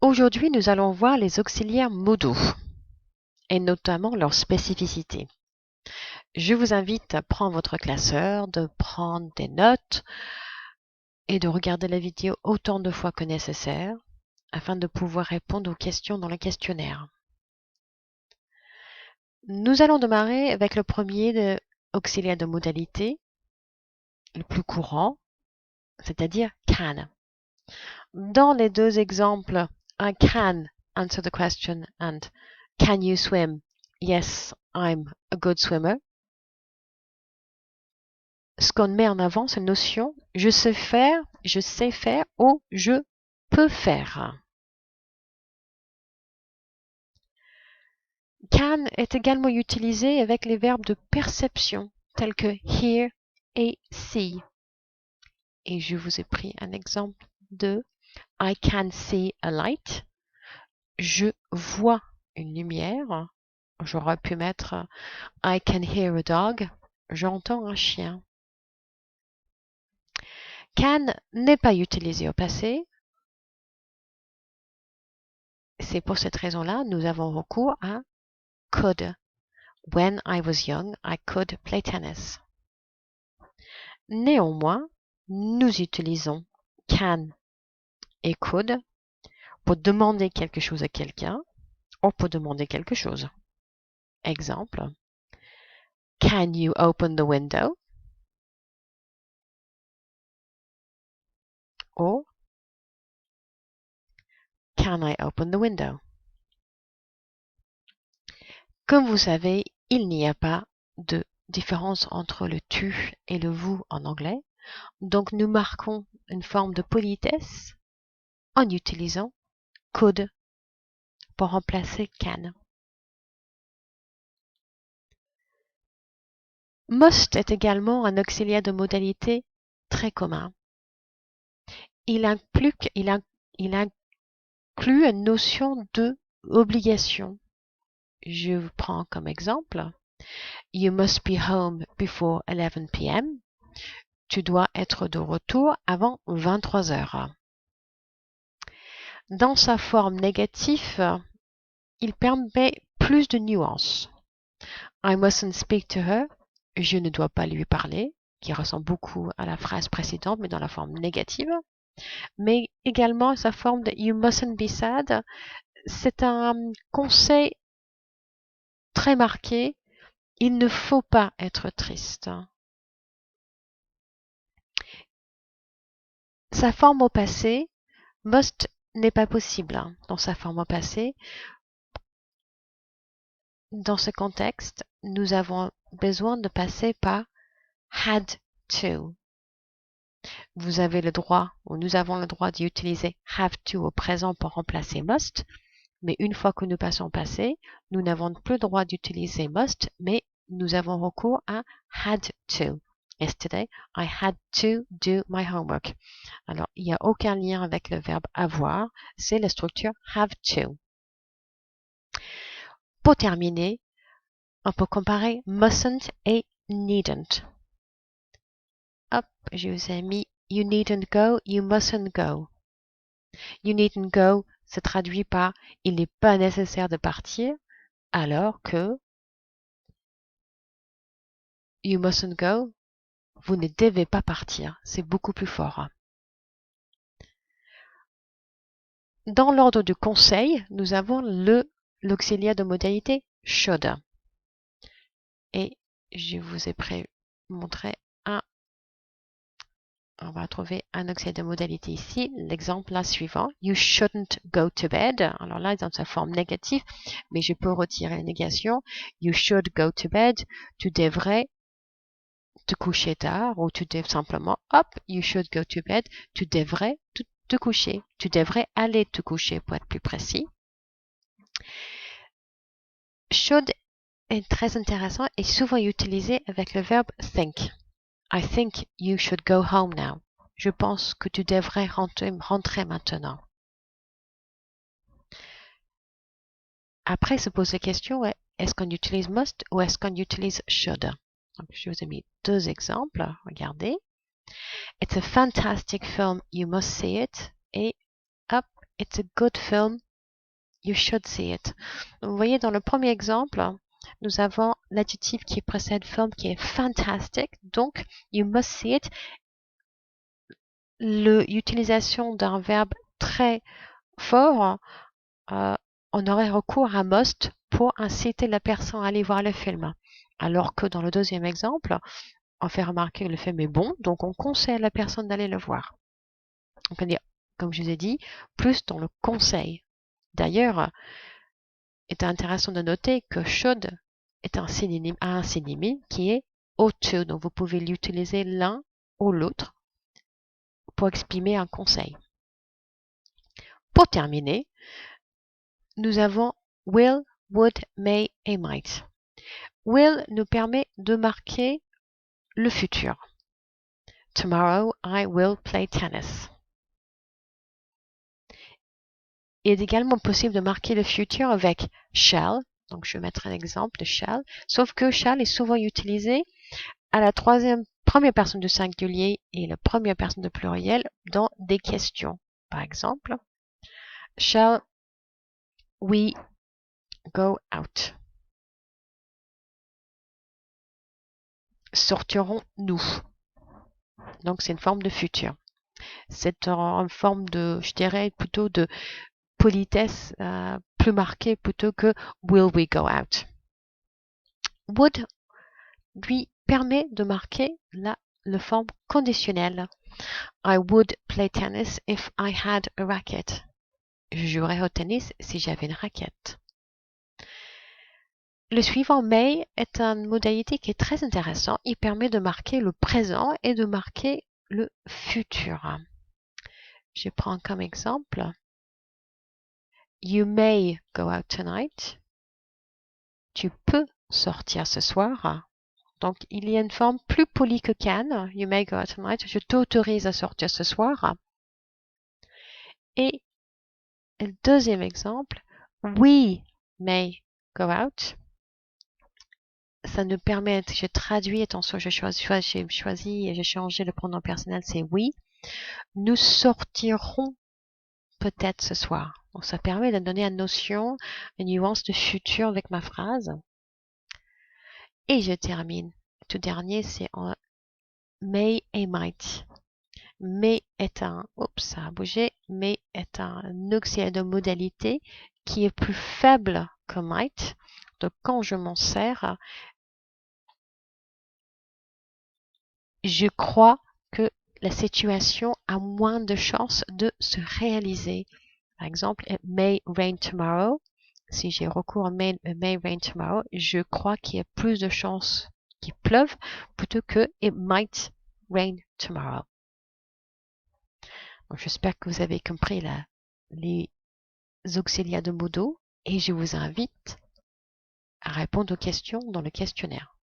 Aujourd'hui, nous allons voir les auxiliaires modaux et notamment leurs spécificités. Je vous invite à prendre votre classeur, de prendre des notes et de regarder la vidéo autant de fois que nécessaire afin de pouvoir répondre aux questions dans le questionnaire. Nous allons démarrer avec le premier auxiliaire de modalité, le plus courant, c'est-à-dire can. Dans les deux exemples, I can answer the question and can you swim? Yes, I'm a good swimmer. Ce qu'on met en avant, c'est la notion je sais faire ou je peux faire. Can est également utilisé avec les verbes de perception tels que hear et see. Et je vous ai pris un exemple de I can see a light. Je vois une lumière. J'aurais pu mettre I can hear a dog. J'entends un chien. Can n'est pas utilisé au passé. C'est pour cette raison-là, nous avons recours à could. When I was young, I could play tennis. Néanmoins, nous utilisons can et could pour demander quelque chose à quelqu'un ou pour demander quelque chose. Exemple, can you open the window? Ou can I open the window? Comme vous savez, il n'y a pas de différence entre le tu et le vous en anglais. Donc, nous marquons une forme de politesse en utilisant could pour remplacer can. Must est également un auxiliaire de modalité très commun. Il inclut une notion de obligation. Je prends comme exemple You must be home before 11 p.m. Tu dois être de retour avant 23 heures. Dans sa forme négative, il permet plus de nuances. I mustn't speak to her. Je ne dois pas lui parler, qui ressemble beaucoup à la phrase précédente, mais dans la forme négative. Mais également sa forme de You mustn't be sad. C'est un conseil très marqué. Il ne faut pas être triste. Sa forme au passé, must n'est pas possible dans sa forme au passé. Dans ce contexte, nous avons besoin de passer par had to. Vous avez le droit, ou nous avons le droit d'utiliser have to au présent pour remplacer must, mais une fois que nous passons au passé, nous n'avons plus le droit d'utiliser must, mais nous avons recours à had to. Yesterday, I had to do my homework. Alors, il n'y a aucun lien avec le verbe avoir, c'est la structure have to. Pour terminer, on peut comparer mustn't et needn't. Hop, je vous ai mis you needn't go, you mustn't go. You needn't go se traduit par il n'est pas nécessaire de partir, alors que you mustn't go, vous ne devez pas partir. C'est beaucoup plus fort. Dans l'ordre du conseil, nous avons l'auxiliaire de modalité should. Et je vous ai montré on va trouver un auxiliaire de modalité ici. L'exemple là suivant, you shouldn't go to bed. Alors là, dans sa forme négative, mais je peux retirer la négation. You should go to bed. Tu devrais te coucher tard ou tu devrais simplement, hop, you should go to bed. Tu devrais te coucher. Tu devrais aller te coucher pour être plus précis. Should est très intéressant et souvent utilisé avec le verbe think. I think you should go home now. Je pense que tu devrais rentrer maintenant. Après, se pose la question, est-ce qu'on utilise must ou est-ce qu'on utilise should? Donc, je vous ai mis deux exemples. Regardez. It's a fantastic film. You must see it. Et hop, It's a good film. You should see it. Vous voyez, dans le premier exemple, nous avons l'adjectif qui précède film qui est fantastic. Donc, you must see it. L'utilisation d'un verbe très fort, on aurait recours à must pour inciter la personne à aller voir le film. Alors que dans le deuxième exemple, on fait remarquer que le film est bon, donc on conseille à la personne d'aller le voir. On peut dire, comme je vous ai dit, plus dans le conseil. D'ailleurs, il est intéressant de noter que should est un synonyme qui est ought to, donc vous pouvez l'utiliser l'un ou l'autre pour exprimer un conseil. Pour terminer, nous avons will, would, may et might. Will nous permet de marquer le futur. Tomorrow I will play tennis. Il est également possible de marquer le futur avec shall. Donc je vais mettre un exemple de shall. Sauf que shall est souvent utilisé à la première personne du singulier et la première personne du pluriel dans des questions. Par exemple, shall we go out? Sortirons-nous? Donc c'est une forme de futur. C'est une forme de, je dirais plutôt de politesse plus marquée plutôt que will we go out. Would lui permet de marquer la forme conditionnelle. I would play tennis if I had a racket. Je jouerais au tennis si j'avais une raquette. Le suivant, may, est une modalité qui est très intéressante. Il permet de marquer le présent et de marquer le futur. Je prends comme exemple You may go out tonight. Tu peux sortir ce soir. Donc, il y a une forme plus polie que can. You may go out tonight. Je t'autorise à sortir ce soir. Et le deuxième exemple, we may go out. Ça nous permet, je traduis, attention, j'ai choisi et j'ai changé le pronom personnel, c'est we. Nous sortirons peut-être ce soir. Donc, ça permet de donner une notion, une nuance de futur avec ma phrase. Et je termine. Tout dernier, c'est en may et might. May est un, ça a bougé, may est un auxiliaire de modalité qui est plus faible que might. Donc, quand je m'en sers, je crois que la situation a moins de chances de se réaliser. Par exemple, it may rain tomorrow. Si j'ai recours à may rain tomorrow, je crois qu'il y a plus de chances qu'il pleuve plutôt que it might rain tomorrow. J'espère que vous avez compris les auxiliaires de modo et je vous invite à répondre aux questions dans le questionnaire.